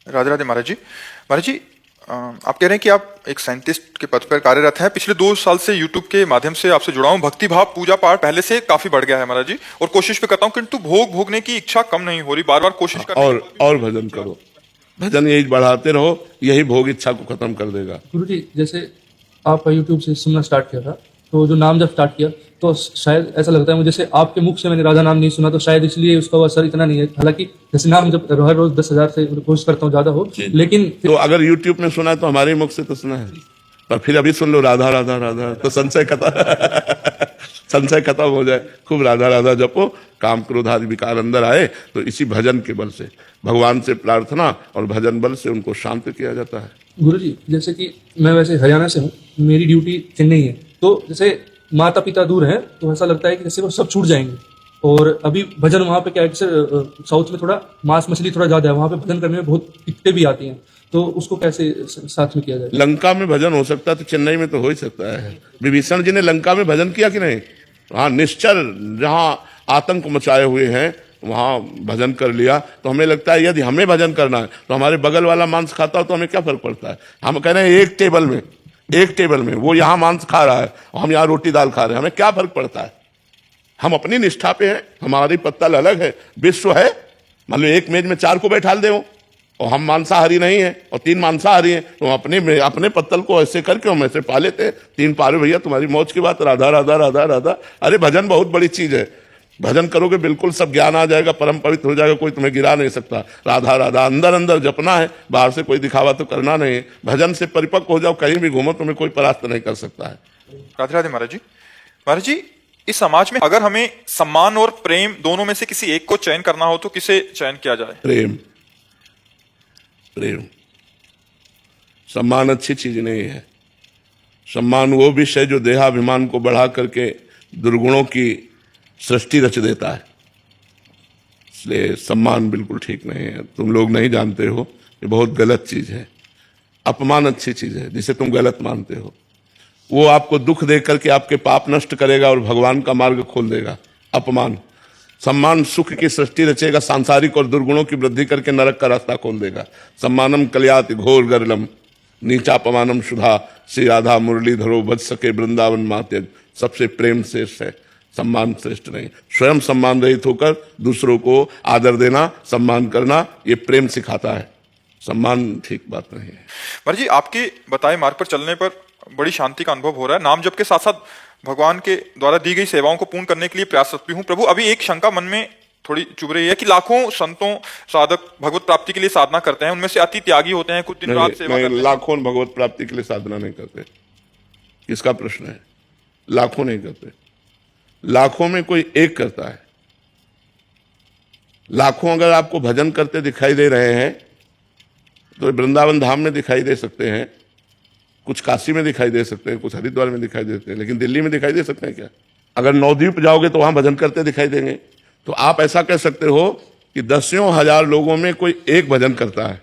राधे राधे महाराज जी। महाराज जी, आप कह रहे हैं कि आप एक साइंटिस्ट के पद पर कार्यरत हैं। पिछले 2 साल से यूट्यूब के माध्यम से आपसे जुड़ा हूं। भक्ति भाव पूजा पाठ पहले से काफी बढ़ गया है महाराज जी, और कोशिश भी करता हूं, किंतु भोग भोगने की इच्छा कम नहीं हो रही। बार बार कोशिश करने के बाद और भजन करो, भजन यही बढ़ाते रहो, यही भोग इच्छा को खत्म कर देगा। गुरु जी, जैसे आप यूट्यूब से सुनना स्टार्ट किया था, तो जो नाम जब स्टार्ट किया तो शायद ऐसा लगता है मुझे, जैसे आपके मुख से मैंने राधा नाम नहीं सुना, तो शायद इसलिए उसका असर इतना नहीं है। हालांकि जैसे नाम जब हर रोज 10,000 से कोशिश करता हूँ ज्यादा हो, लेकिन तो अगर यूट्यूब में सुना है तो हमारे मुख से तो सुना है, पर फिर अभी सुन लो राधा राधा राधा, तो संशय खत्म हो जाए। खूब राधा राधा जपो, काम क्रोध आदि विकार अंदर आए तो इसी भजन के बल से, भगवान से प्रार्थना और भजन बल से उनको शांत किया जाता है। गुरुजी, जैसे कि मैं वैसे हरियाणा से हूँ, मेरी ड्यूटी चेन्नई है, तो जैसे माता पिता दूर हैं तो ऐसा लगता है कि जैसे वो सब छूट जाएंगे। और अभी भजन वहाँ पे क्या है, जैसे साउथ में थोड़ा मांस मछली थोड़ा ज्यादा है, वहाँ पे भजन करने में बहुत दिक्कतें भी आती हैं, तो उसको कैसे साथ में किया जाए? लंका में भजन हो सकता है तो चेन्नई में तो हो ही सकता है। विभीषण जी ने लंका में भजन किया कि नहीं? वहाँ निश्चर, जहाँ आतंक मचाए हुए हैं वहाँ भजन कर लिया। तो हमें लगता है यदि हमें भजन करना है तो हमारे बगल वाला मांस खाता हो तो हमें क्या फर्क पड़ता है? हम कह रहे हैं एक टेबल में वो यहाँ मांस खा रहा है और हम यहाँ रोटी दाल खा रहे हैं, हमें क्या फर्क पड़ता है? हम अपनी निष्ठा पे हैं, हमारी पत्तल अलग है, विश्व है। मान लो एक मेज में 4 को बैठा दे और हम मांसाहारी नहीं है और 3 मांसाहारी हैं, तो अपने पत्तल को ऐसे करके हम ऐसे पा लेते हैं। 3 पारे भैया, तुम्हारी मौज की बात, राधा राधा राधा राधा। अरे भजन बहुत बड़ी चीज है, भजन करोगे बिल्कुल सब ज्ञान आ जाएगा, परम पवित्र हो जाएगा, कोई तुम्हें गिरा नहीं सकता। राधा राधा अंदर अंदर जपना है, बाहर से कोई दिखावा तो करना नहीं है। भजन से परिपक्व हो जाओ, कहीं भी घूमो तुम्हें कोई परास्त नहीं कर सकता है। राधे राधे महाराज जी। महाराज जी, इस समाज में अगर हमें सम्मान और प्रेम दोनों में से किसी एक को चयन करना हो तो किसे चयन किया जाए? प्रेम। सम्मान अच्छी चीज नहीं है। सम्मान वो विषय जो देहाभिमान को बढ़ा करके दुर्गुणों की सृष्टि रच देता है, इसलिए सम्मान बिल्कुल ठीक नहीं है। तुम लोग नहीं जानते हो, ये बहुत गलत चीज है। अपमान अच्छी चीज है, जिसे तुम गलत मानते हो। वो आपको दुख दे करके आपके पाप नष्ट करेगा और भगवान का मार्ग खोल देगा। अपमान। सम्मान सुख की सृष्टि रचेगा, सांसारिक और दुर्गुणों की वृद्धि करके नरक का रास्ता खोल देगा। सम्मानम कल्याति घोर गरलम, नीचापमानम सुधा, श्री राधा मुरलीधरो बज सके वृंदावन मात्यज। सबसे प्रेम श्रेष्ठ है, सम्मान श्रेष्ठ नहीं। स्वयं सम्मान रहित होकर दूसरों को आदर देना, सम्मान करना, ये प्रेम सिखाता है। सम्मान ठीक बात नहीं है। महाराज जी, आपके बताए मार्ग पर चलने पर बड़ी शांति का अनुभव हो रहा है। नाम जप के साथ साथ भगवान के द्वारा दी गई सेवाओं को पूर्ण करने के लिए प्रयासरत भी हूँ। प्रभु, अभी एक शंका मन में थोड़ी चुभ रही है कि लाखों संतों साधक भगवत प्राप्ति के लिए साधना करते हैं, उनमें से अति त्यागी होते हैं, कुछ दिन रात सेवा करते हैं। लाखों भगवत प्राप्ति के लिए साधना नहीं करते, किसका प्रश्न है? लाखों नहीं करते, लाखों में कोई एक करता है। लाखों अगर आपको भजन करते दिखाई दे रहे हैं तो वृंदावन धाम में दिखाई दे सकते हैं, कुछ काशी में दिखाई दे सकते हैं, कुछ हरिद्वार में दिखाई देते हैं, लेकिन दिल्ली में दिखाई दे सकते हैं क्या? अगर नवद्वीप जाओगे तो वहां भजन करते दिखाई देंगे। तो आप ऐसा कह सकते हो कि 10,000 लोगों में कोई एक भजन करता है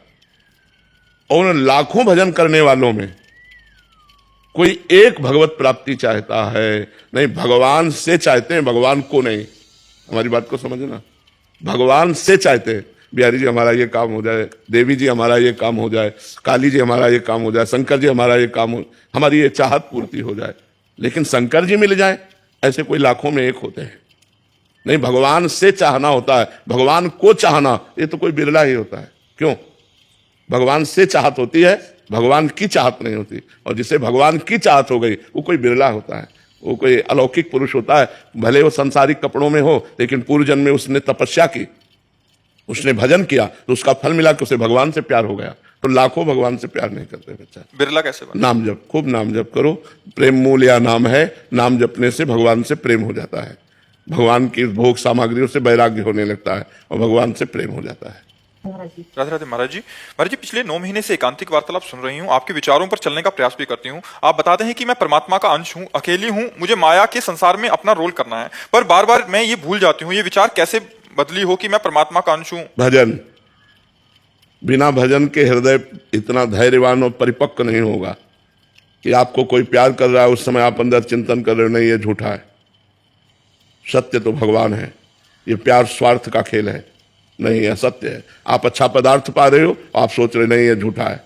और लाखों भजन करने वालों में कोई एक भगवत प्राप्ति चाहता है। नहीं, भगवान से चाहते हैं, भगवान को नहीं। हमारी बात को समझना, भगवान से चाहते हैं बिहारी जी हमारा ये काम हो जाए, देवी जी हमारा ये काम हो जाए, काली जी हमारा ये काम हो जाए, शंकर जी हमारा ये काम हो, हमारी ये चाहत पूर्ति हो जाए। लेकिन शंकर जी मिल जाए ऐसे कोई लाखों में एक होते हैं। नहीं, भगवान से चाहना होता है, भगवान को चाहना ये तो कोई बिरला ही होता है। क्यों? भगवान से चाहत होती है, भगवान की चाहत नहीं होती। और जिसे भगवान की चाहत हो गई वो कोई बिरला होता है, वो कोई अलौकिक पुरुष होता है। भले वो संसारिक कपड़ों में हो, लेकिन पूर्व जन्म में उसने तपस्या की, उसने भजन किया, तो उसका फल मिला कि उसे भगवान से प्यार हो गया। तो लाखों भगवान से प्यार नहीं करते बच्चा। बिरला कैसे बना? नाम जप, खूब नाम जप करो। प्रेम मूल या नाम है, नाम जपने से भगवान से प्रेम हो जाता है। भगवान की भोग सामग्रियों से वैराग्य होने लगता है और भगवान से प्रेम हो जाता है। राधे राधे महाराज जी। महाराज जी, पिछले 9 महीने से एकांतिक वार्तालाप सुन रही हूँ, आपके विचारों पर चलने का प्रयास भी करती हूँ। आप बताते हैं कि मैं परमात्मा का अंश हूँ, अकेली हूँ, मुझे माया के संसार में अपना रोल करना है, पर बार बार मैं ये भूल जाती हूँ। ये विचार कैसे बदली हो कि मैं परमात्मा का अंश हूँ? भजन, बिना भजन के हृदय इतना धैर्यवान और परिपक्व नहीं होगा कि आपको कोई प्यार कर रहा है उस समय आप अंदर चिंतन कर रहे हो नहीं ये झूठा है। सत्य तो भगवान है, ये प्यार स्वार्थ का खेल है। नहीं, यह सत्य है। आप अच्छा पदार्थ पा रहे हो, आप सोच रहे नहीं ये झूठा है,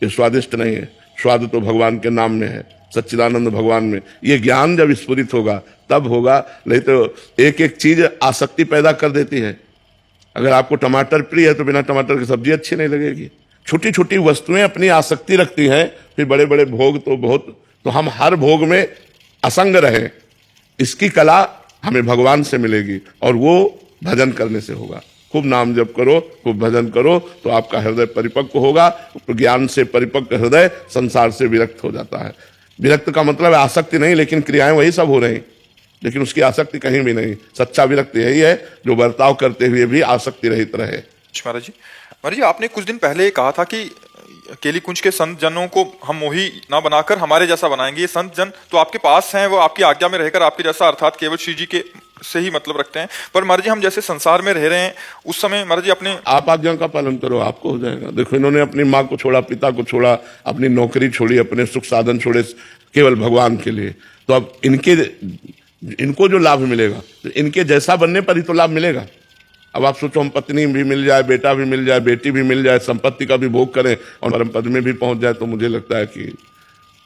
ये स्वादिष्ट नहीं है। स्वाद तो भगवान के नाम में है, सच्चिदानंद भगवान में। ये ज्ञान जब स्फुरित होगा तब होगा, नहीं तो एक एक चीज आसक्ति पैदा कर देती है। अगर आपको टमाटर प्रिय है तो बिना टमाटर की सब्जी अच्छी नहीं लगेगी। छोटी छोटी वस्तुएं अपनी आसक्ति रखती हैं, फिर बड़े बड़े भोग तो बहुत। तो हम हर भोग में असंग रहें, इसकी कला हमें भगवान से मिलेगी और वो भजन करने से होगा। खूब नाम जप करो, खूब भजन करो, तो आपका हृदय परिपक्व होगा। तो ज्ञान से परिपक्व हृदय संसार से विरक्त हो जाता है। विरक्त का मतलब आसक्ति नहीं, लेकिन क्रियाएं वही सब हो रही, लेकिन उसकी आसक्ति कहीं भी नहीं। सच्चा विरक्त यही है जो बर्ताव करते हुए भी आसक्ति रहित रहे। महाराज जी, आपने कुछ दिन पहले कहा था कि केली कुंज के संत जनों को हम मोही ना बनाकर हमारे जैसा बनाएंगे। ये संत जन तो आपके पास हैं, वो आपकी आज्ञा में रहकर आपके जैसा अर्थात केवल श्री जी के से ही मतलब रखते हैं। पर महाराज जी, हम जैसे संसार में रह रहे हैं उस समय महाराज जी अपने आप आज्ञा का पालन करो, आपको हो जाएगा। देखो, इन्होंने अपनी माँ को छोड़ा, पिता को छोड़ा, अपनी नौकरी छोड़ी, अपने सुख साधन छोड़े केवल भगवान के लिए। तो अब इनको जो लाभ मिलेगा, तो इनके जैसा बनने पर ही तो लाभ मिलेगा। अब आप सोचो, हम पत्नी भी मिल जाए, बेटा भी मिल जाए, बेटी भी मिल जाए, संपत्ति का भी भोग करें और परम पद में भी पहुंच जाए, तो मुझे लगता है कि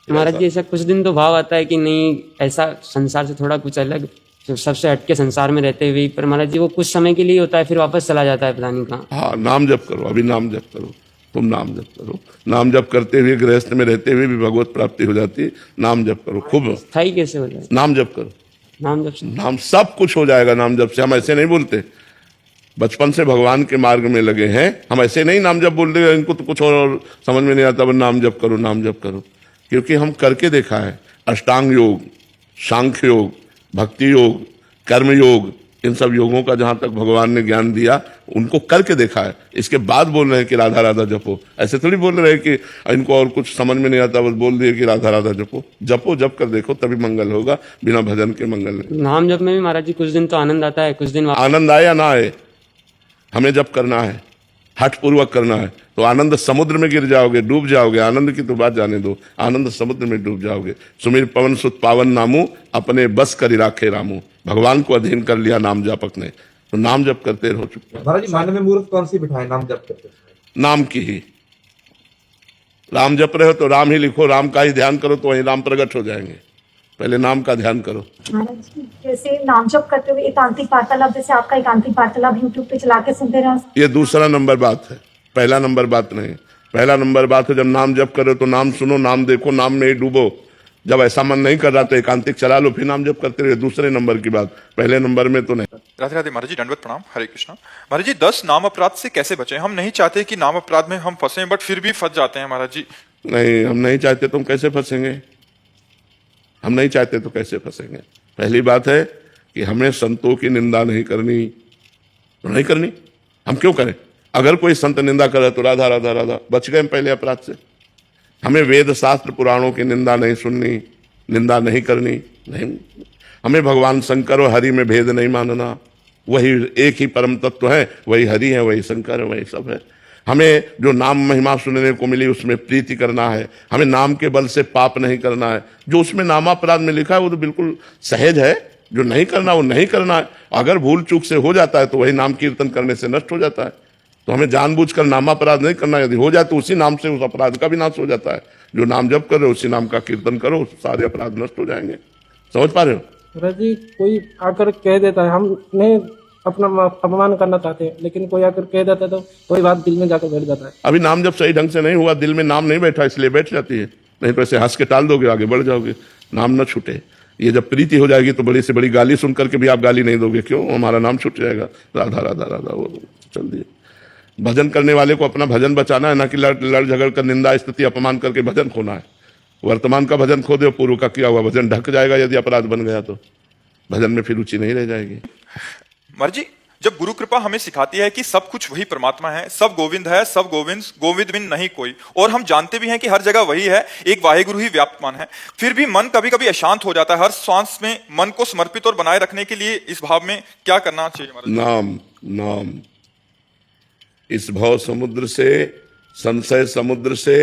महाराज जी ऐसा कुछ दिन तो भाव आता है कि नहीं, ऐसा संसार से थोड़ा कुछ अलग, सबसे हटके संसार में रहते हुए। पर महाराज जी वो कुछ समय के लिए होता है, फिर वापस चला जाता है, पता नहीं कहाँ। हाँ, नाम जप करो, अभी नाम जप करो, तुम नाम जप करो। नाम जप करते हुए, गृहस्थ में रहते हुए भी भगवत प्राप्ति हो जाती है। नाम जप करो खूब। स्थायी कैसे हो जाए? नाम जप करो, नाम जप से नाम सब कुछ हो जाएगा। नाम जप से हम ऐसे नहीं बोलते, बचपन से भगवान के मार्ग में लगे हैं, हम ऐसे नहीं नाम जप बोल रहे। इनको तो कुछ और समझ में नहीं आता, बस नाम जप करो, नाम जप करो। क्योंकि हम करके देखा है, अष्टांग योग, सांख्य योग, भक्ति योग, कर्म योग, इन सब योगों का जहां तक भगवान ने ज्ञान दिया, उनको करके देखा है। इसके बाद बोल रहे हैं कि राधा राधा जपो। ऐसे थोड़ी बोल रहे हैं कि इनको और कुछ समझ में नहीं आता, बस बोल दिए कि राधा राधा जपो। जपो, जप कर देखो, तभी मंगल होगा, बिना भजन के मंगल नहीं। नाम जप में भी महाराज जी कुछ दिन तो आनंद आता है, कुछ दिन आनंद आए या ना आए, हमें जब करना है, हठ पूर्वक करना है, तो आनंद समुद्र में गिर जाओगे, डूब जाओगे। आनंद की तो बात जाने दो, आनंद समुद्र में डूब जाओगे। सुमिर पवन सुत पावन नामू, अपने बस करी राखे रामू। भगवान को अधीन कर लिया नाम जापक ने, तो नाम जप करते रहो चुपचाप। महाराज जी, मन में मूर्ख कौन सी बिठाए नाम जप करते? नाम की ही, राम जप रहे हो तो राम ही लिखो, राम का ही ध्यान करो, तो वही राम प्रकट हो जाएंगे। पहले नाम का ध्यान करो। महाराज जी, जैसे नाम जप करते हुए एकांतिक वार्तालाप, जैसे आपका एकांतिक वार्तालाप यूट्यूब पे चला के सुनते रहो, ये दूसरा नंबर बात है, पहला नंबर बात नहीं। पहला नंबर बात है जब नाम जप करो तो नाम सुनो, नाम देखो, नाम में ही डूबो। जब ऐसा मन नहीं कर रहा तो एकांतिक चला लो, फिर नाम जप करते रहो। दूसरे नंबर की बात, पहले नंबर में तो नहीं। राधे राधे महाराज जी, दंडवत प्रणाम, हरे कृष्णा। महाराज जी, 10 नाम अपराध से कैसे बचें? हम नहीं चाहते कि नाम अपराध में हम फंसे, बट फिर भी फंस जाते हैं महाराज जी। नहीं, हम नहीं चाहते तो हम कैसे फंसेंगे? हम नहीं चाहते तो कैसे फंसेंगे? पहली बात है कि हमें संतों की निंदा नहीं करनी, तो नहीं करनी। हम क्यों करें? अगर कोई संत निंदा करे तो राधा राधा राधा, बच गए हम पहले अपराध से। हमें वेद शास्त्र पुराणों की निंदा नहीं सुननी, निंदा नहीं करनी, नहीं। हमें भगवान शंकर और हरि में भेद नहीं मानना। वही एक ही परम तत्व है, वही हरि है, वही शंकर है, वही सब है। हमें जो नाम महिमा सुनने को मिली उसमें प्रीति करना है। हमें नाम के बल से पाप नहीं करना है। जो उसमें नामापराध में लिखा है वो तो बिल्कुल सहज है, जो नहीं करना वो नहीं करना है। अगर भूल चूक से हो जाता है तो वही नाम कीर्तन करने से नष्ट हो जाता है। तो हमें जानबूझकर नामापराध नहीं करना। यदि हो जाए तो उसी नाम से उस अपराध का भी नाश हो जाता है। जो नाम जप कर रहे हो उसी नाम का कीर्तन करो, सारे अपराध नष्ट हो जाएंगे। समझ पा रहे हो? महाराज जी, कोई आकर कह देता है, हम नहीं अपना अपमान करना चाहते हैं, लेकिन कोई आकर कह देता है तो कोई बात दिल में जाकर बैठ जाता है। अभी नाम जब सही ढंग से नहीं हुआ, दिल में नाम नहीं बैठा, इसलिए बैठ जाती है। नहीं तो ऐसे हंस के टाल दोगे, आगे बढ़ जाओगे, नाम न छूटे। ये जब प्रीति हो जाएगी तो बड़ी से बड़ी गाली सुन करके भी आप गाली नहीं दोगे। क्यों? हमारा नाम छूट जाएगा। राधा राधा राधा, वो चल दिए। भजन करने वाले को अपना भजन बचाना है, ना कि लड़ झगड़ कर निंदा स्तुति अपमान करके भजन खोना है। वर्तमान का भजन खो दो, पूर्व का किया हुआ भजन ढक जाएगा। यदि अपराध बन गया तो भजन में फिर रुचि नहीं रह जाएगी। महाराज जी, जब गुरु कृपा हमें सिखाती है कि सब कुछ वही परमात्मा है, सब गोविंद है, सब गोविंद बिन नहीं कोई, और हम जानते भी हैं कि हर जगह वही है, एक वाहेगुरु ही व्याप्तमान है, फिर भी मन कभी कभी अशांत हो जाता है। हर सांस में मन को समर्पित और बनाए रखने के लिए इस भाव में क्या करना चाहिए महाराज? नाम नाम। इस भव समुद्र से, संशय समुद्र से,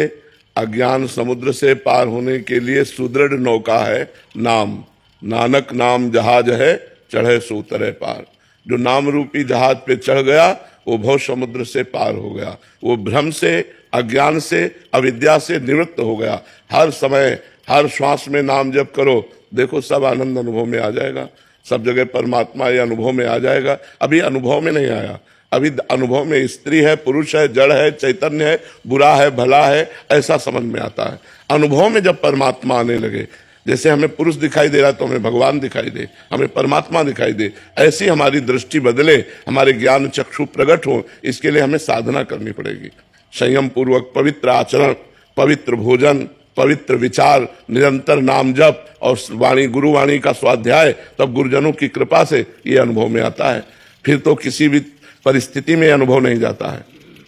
अज्ञान समुद्र से पार होने के लिए सुदृढ़ नौका है नाम। नानक नाम जहाज है, चढ़े सो उतरे पार। जो नाम रूपी जहाज पे चढ़ गया वो भव समुद्र से पार हो गया, वो भ्रम से, अज्ञान से, अविद्या से निवृत्त हो गया। हर समय हर श्वास में नाम जप करो, देखो सब आनंद अनुभव में आ जाएगा, सब जगह परमात्मा ये अनुभव में आ जाएगा। अभी अनुभव में नहीं आया, अभी अनुभव में स्त्री है, पुरुष है, जड़ है, चैतन्य है, बुरा है, भला है, ऐसा समझ में आता है। अनुभव में जब परमात्मा आने लगे, जैसे हमें पुरुष दिखाई दे रहा तो हमें भगवान दिखाई दे, हमें परमात्मा दिखाई दे, ऐसी हमारी दृष्टि बदले, हमारे ज्ञान चक्षु प्रकट हो, इसके लिए हमें साधना करनी पड़ेगी। संयम पूर्वक पवित्र आचरण, पवित्र भोजन, पवित्र विचार, निरंतर नाम जप और वाणी, गुरुवाणी का स्वाध्याय, तब गुरुजनों की कृपा से ये अनुभव में आता है। फिर तो किसी भी परिस्थिति में अनुभव नहीं जाता है।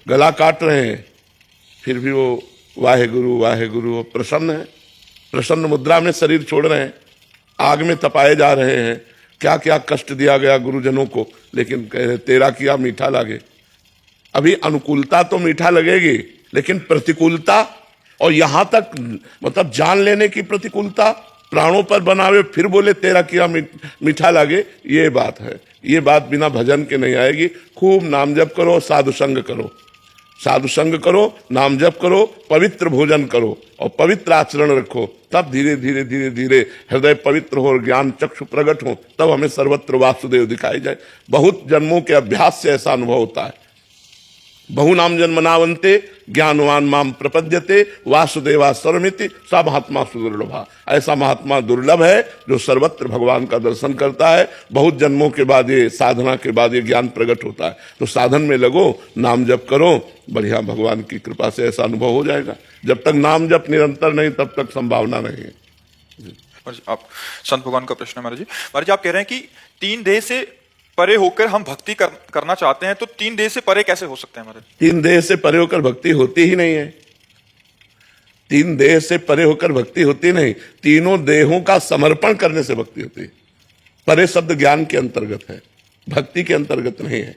गला काट रहे हैं फिर भी वो वाहे गुरु प्रसन्न है, प्रसन्न मुद्रा में शरीर छोड़ रहे हैं, आग में तपाए जा रहे हैं, क्या क्या कष्ट दिया गया गुरुजनों को, लेकिन कह रहे तेरा किया मीठा लागे। अभी अनुकूलता तो मीठा लगेगी, लेकिन प्रतिकूलता और यहां तक मतलब जान लेने की प्रतिकूलता, प्राणों पर बनावे फिर बोले तेरा किया मीठा लागे, ये बात है। ये बात बिना भजन के नहीं आएगी। खूब नाम जप करो, साधु संग करो, साधु संग करो, नाम जप करो, पवित्र भोजन करो और पवित्र आचरण रखो, तब धीरे धीरे धीरे धीरे हृदय पवित्र हो और ज्ञान चक्षु प्रकट हो, तब हमें सर्वत्र वासुदेव दिखाई जाए। बहुत जन्मों के अभ्यास से ऐसा अनुभव होता है। बहुनाम जन्मनावंते ज्ञानवान माम प्रपद्यते वासुदेवा सर्वमिति सा महात्मा सुदुर्लभा। ऐसा महात्मा दुर्लभ है जो सर्वत्र भगवान का दर्शन करता है। बहुत जन्मों के बाद ये साधना के बाद ये ज्ञान प्रकट होता है। तो साधन में लगो, नाम जप करो, बढ़िया भगवान की कृपा से ऐसा अनुभव हो जाएगा। जब तक नाम जप निरंतर नहीं तब तक संभावना नहीं है। महाराज आप संत भगवान का प्रश्न है महाराज जी। महाराज जी आप कह रहे हैं कि तीन देह से परे होकर हम भक्ति करना चाहते हैं, तो तीन देह से परे कैसे हो सकते हैं महाराज? तीन देह से परे होकर भक्ति होती ही नहीं है। तीन देह से परे होकर भक्ति होती नहीं, तीनों देहों का समर्पण करने से भक्ति होती है। परे शब्द ज्ञान के अंतर्गत है, भक्ति के अंतर्गत नहीं है।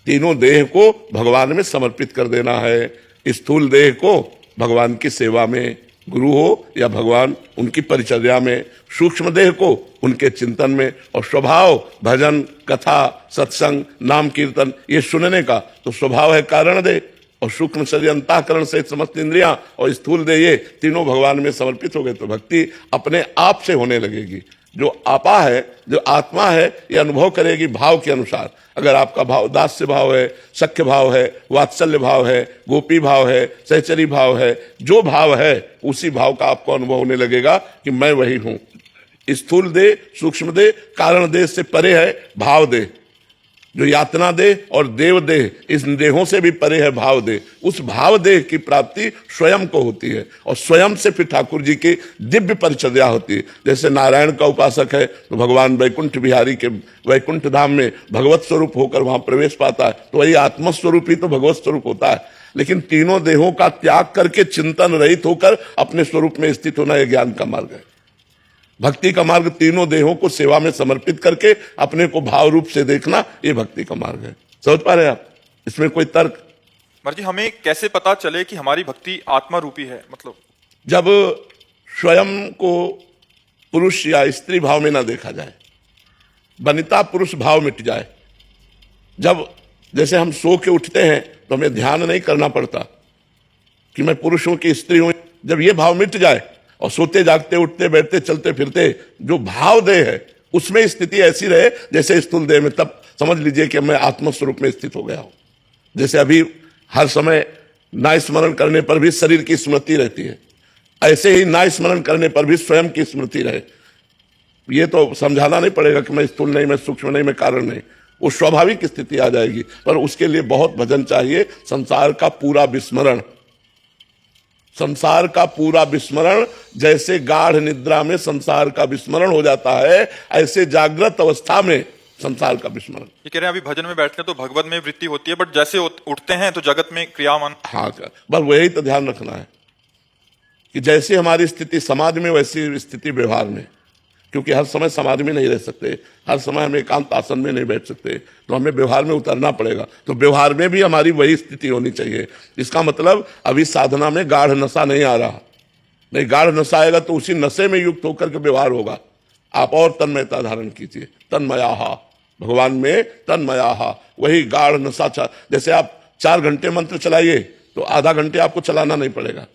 तीनों देह को भगवान में समर्पित कर देना है। स्थूल देह को भगवान की सेवा में, गुरु हो या भगवान उनकी परिचर्या में, सूक्ष्म देह को उनके चिंतन में, और स्वभाव भजन, कथा, सत्संग, नाम कीर्तन ये सुनने का तो स्वभाव है कारण देह, और सूक्ष्म शरीर अंतःकरण से समस्त इंद्रियां और स्थूल देह ये तीनों भगवान में समर्पित हो गए तो भक्ति अपने आप से होने लगेगी। जो आपा है, जो आत्मा है, ये अनुभव करेगी भाव के अनुसार। अगर आपका भाव दास्य भाव है, सख्य भाव है, वात्सल्य भाव है, गोपी भाव है, सहचरी भाव है, जो भाव है उसी भाव का आपको अनुभव होने लगेगा कि मैं वही हूं। स्थूल देह, सूक्ष्म देह, कारण देह से परे है भाव देह, जो यातना देह और देव देह, इस देहों से भी परे है भाव देह। उस भाव देह की प्राप्ति स्वयं को होती है, और स्वयं से फिर ठाकुर जी की दिव्य परिचर्या होती है। जैसे नारायण का उपासक है तो भगवान वैकुंठ बिहारी के वैकुंठ धाम में भगवत स्वरूप होकर वहां प्रवेश पाता है, तो वही आत्मस्वरूप ही तो भगवत स्वरूप होता है। लेकिन तीनों देहों का त्याग करके चिंतन रहित होकर अपने स्वरूप में स्थित होना, यह ज्ञान का मार्ग है। भक्ति का मार्ग तीनों देहों को सेवा में समर्पित करके अपने को भाव रूप से देखना, ये भक्ति का मार्ग है। समझ पा रहे हैं आप? इसमें कोई तर्क? महाराज जी हमें कैसे पता चले कि हमारी भक्ति आत्मा रूपी है? मतलब जब स्वयं को पुरुष या स्त्री भाव में ना देखा जाए, वनिता पुरुष भाव मिट जाए। जब जैसे हम सो के उठते हैं तो हमें ध्यान नहीं करना पड़ता कि मैं पुरुष हूं कि स्त्री हूं। जब ये भाव मिट जाए और सोते जागते उठते बैठते चलते फिरते जो भाव देह है उसमें स्थिति ऐसी रहे जैसे स्थूल देह में, तब समझ लीजिए कि मैं आत्मस्वरूप में स्थित हो गया हूं। जैसे अभी हर समय ना स्मरण करने पर भी शरीर की स्मृति रहती है, ऐसे ही ना स्मरण करने पर भी स्वयं की स्मृति रहे। ये तो समझाना नहीं पड़ेगा कि मैं स्थूल नहीं, मैं सूक्ष्म नहीं, मैं कारण नहीं, वो स्वाभाविक स्थिति आ जाएगी। पर उसके लिए बहुत भजन चाहिए, संसार का पूरा विस्मरण। संसार का पूरा विस्मरण, जैसे गाढ़ निद्रा में संसार का विस्मरण हो जाता है, ऐसे जागृत अवस्था में संसार का विस्मरण। ये कह रहे हैं अभी भजन में बैठते हैं तो भगवत में वृत्ति होती है, बट जैसे उठते हैं तो जगत में क्रियामान। हाँ, बस वही तो ध्यान रखना है कि जैसे हमारी स्थिति समाधि में वैसी स्थिति व्यवहार में, क्योंकि हर समय समाधि में नहीं रह सकते, हर समय हम एकांत आसन में नहीं बैठ सकते, तो हमें व्यवहार में उतरना पड़ेगा। तो व्यवहार में भी हमारी वही स्थिति होनी चाहिए। इसका मतलब अभी साधना में गाढ़ नशा नहीं आ रहा, नहीं, गाढ़ नशा आएगा तो उसी नशे में युक्त होकर के व्यवहार होगा। आप और तन्मयता धारण कीजिए, तन्मयाहा भगवान में तन्मयाहा, वही गाढ़ नशा। जैसे आप 4 घंटे मंत्र चलाइए तो आधा घंटे आपको चलाना नहीं पड़ेगा।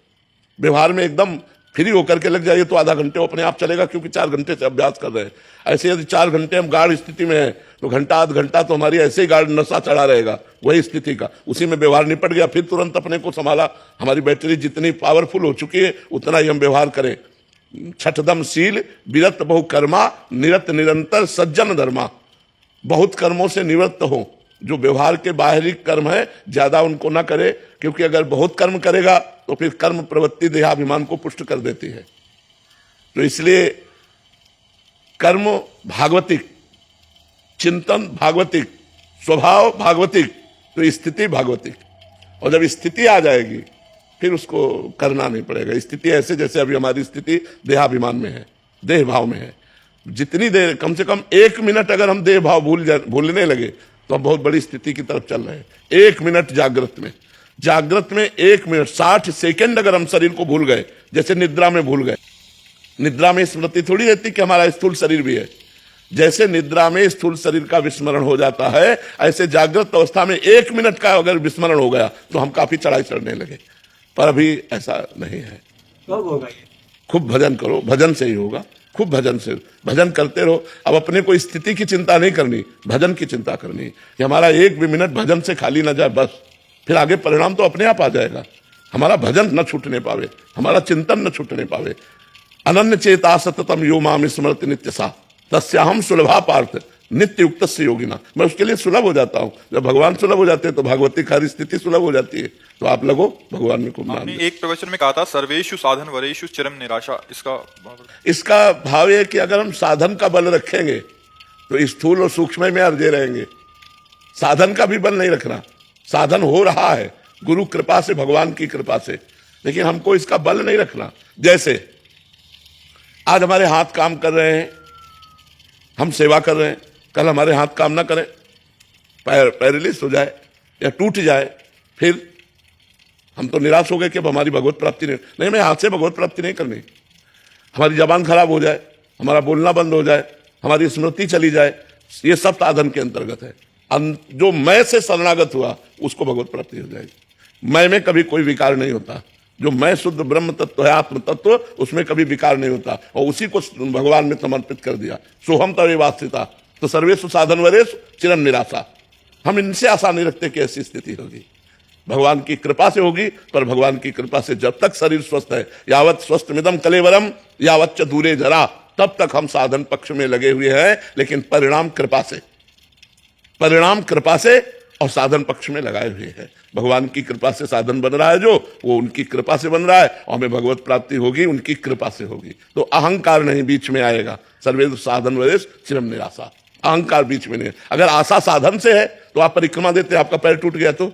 व्यवहार में एकदम फ्री होकर के लग जाइए तो आधा घंटे वो अपने आप चलेगा, क्योंकि 4 घंटे से अभ्यास कर रहे हैं। ऐसे यदि 4 घंटे हम गाढ़ स्थिति में हैं तो घंटा आध घंटा तो हमारी ऐसे ही गाढ़ नशा चढ़ा रहेगा वही स्थिति का। उसी में व्यवहार निपट गया, फिर तुरंत अपने को संभाला। हमारी बैटरी जितनी पावरफुल हो चुकी है उतना ही हम व्यवहार करें। छठदम शील विरत बहु कर्मा, निरत निरंतर सज्जन धर्मा। बहुत कर्मों से निवृत्त हो, जो व्यवहार के बाहरी कर्म है ज्यादा उनको ना करे, क्योंकि अगर बहुत कर्म करेगा तो फिर कर्म प्रवृत्ति देहाभिमान को पुष्ट कर देती है। तो इसलिए कर्म भागवतिक, चिंतन भागवतिक, स्वभाव भागवतिक, तो स्थिति भागवतिक। और जब स्थिति आ जाएगी फिर उसको करना नहीं पड़ेगा। स्थिति ऐसे जैसे अभी हमारी स्थिति देहाभिमान में है, देह भाव में है। जितनी देर, कम से कम 1 मिनट अगर हम देह भाव भूलने लगे तो हम बहुत बड़ी स्थिति की तरफ चल रहे हैं। 1 मिनट जागृत में 1 मिनट 60 सेकंड अगर हम शरीर को भूल गए, जैसे निद्रा में भूल गए। निद्रा में स्मृति थोड़ी रहती कि हमारा स्थूल शरीर भी है। जैसे निद्रा में स्थूल शरीर का विस्मरण हो जाता है, ऐसे जागृत अवस्था में 1 मिनट का अगर विस्मरण हो गया तो हम काफी चढ़ाई चढ़ने लगे। पर अभी ऐसा नहीं है। कब होगा ये? खूब भजन करो, भजन से ही होगा। खूब भजन से, भजन करते रहो। अब अपने को स्थिति की चिंता नहीं करनी, भजन की चिंता करनी कि हमारा 1 भी मिनट भजन से खाली ना जाए, बस। फिर आगे परिणाम तो अपने आप आ जाएगा। हमारा भजन न छूटने पावे, हमारा चिंतन न छूटने पावे। अनन्य चेता सततम यो माम स्मृति नित्यसा तस्याहम सुलभा पार्थ नित्य युक्त से योगिना। मैं उसके लिए सुलभ हो जाता हूं। जब भगवान सुलभ हो जाते हैं तो भागवती हर स्थिति सुलभ हो जाती है। तो आप लगो भगवान में खूब नाम। आपने एक प्रवचन में कहा था सर्वेषु साधन वरेषु चिरम निराशा, इसका भाव है कि अगर हम साधन का बल रखेंगे तो स्थूल और सूक्ष्म में अर्जे रहेंगे। साधन का भी बल नहीं रखना। साधन हो रहा है गुरु कृपा से, भगवान की कृपा से, लेकिन हमको इसका बल नहीं रखना। जैसे आज हमारे हाथ काम कर रहे हैं, हम सेवा कर रहे हैं, कल हमारे हाथ काम ना करें, पैरालिसिस हो जाए या टूट जाए, फिर हम तो निराश हो गए कि अब हमारी भगवत प्राप्ति नहीं। मैं हाथ से भगवत प्राप्ति नहीं करनी। हमारी जबान खराब हो जाए, हमारा बोलना बंद हो जाए, हमारी स्मृति चली जाए, ये सब साधन के अंतर्गत है। जो मैं से शरणागत हुआ उसको भगवत प्राप्ति हो जाएगी। मैं में कभी कोई विकार नहीं होता। जो मैं शुद्ध ब्रह्म तत्व है, आत्म तत्व, उसमें कभी विकार नहीं होता, और उसी को भगवान में समर्पित कर दिया। सोहम तवे वास्तिता, तो सर्वेषु साधन वरेषु चिरम निराशा। हम इनसे आशा नहीं रखते कि ऐसी स्थिति होगी। भगवान की कृपा से होगी, पर भगवान की कृपा से जब तक शरीर स्वस्थ है, यावत स्वस्थमिदम कलेवरम यावत च दूरे जरा, तब तक हम साधन पक्ष में लगे हुए हैं। लेकिन परिणाम कृपा से और साधन पक्ष में लगाए हुए हैं। भगवान की कृपा से साधन बन रहा है, जो वो उनकी कृपा से बन रहा है, और हमें भगवत प्राप्ति होगी उनकी कृपा से होगी। तो अहंकार नहीं बीच में आएगा। सर्वेषु साधन वरेषु चिरम निराशा, अहंकार बीच में नहीं। अगर आशा साधन से है तो आप परिक्रमा देते, आपका पैर टूट गया तो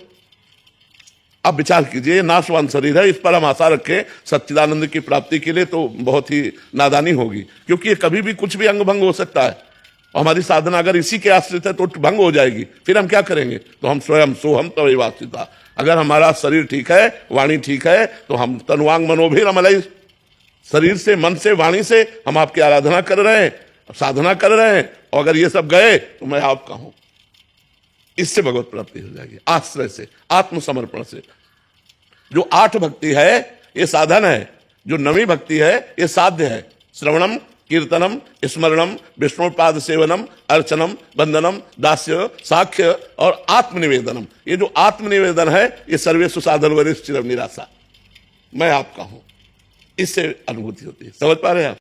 आप विचार कीजिए, नाशवान शरीर है, इस पर हम आशा रखें सच्चिदानंद की प्राप्ति के लिए, तो बहुत ही नादानी होगी। क्योंकि ये कभी भी कुछ भी अंग भंग हो सकता है, और हमारी साधना अगर इसी के आश्रित है तो भंग हो जाएगी। फिर हम क्या करेंगे? तो हम स्वयं सोहम तवे वास्तिता। अगर हमारा शरीर ठीक है, वाणी ठीक है, तो हम तनुवांग मनोभिरमलय, शरीर से, मन से, वाणी से हम आपकी आराधना कर रहे हैं, साधना कर रहे हैं, और अगर ये सब गए तो मैं आपका हूं। इससे भगवत प्राप्ति हो जाएगी, आश्रय से, आत्मसमर्पण से। जो 8 भक्ति है ये साधन है, जो 9वीं भक्ति है ये साध्य है। श्रवणम, कीर्तनम, स्मरणम, विष्णुपाद सेवनम, अर्चनम, वंदनम, दास्य, साख्य और आत्मनिवेदनम। ये जो आत्मनिवेदन है ये सर्वेषु साधन वरेषु चिरम निराशा, मैं आपका हूं। इससे अनुभूति होती है। समझ पा रहे हैं आप?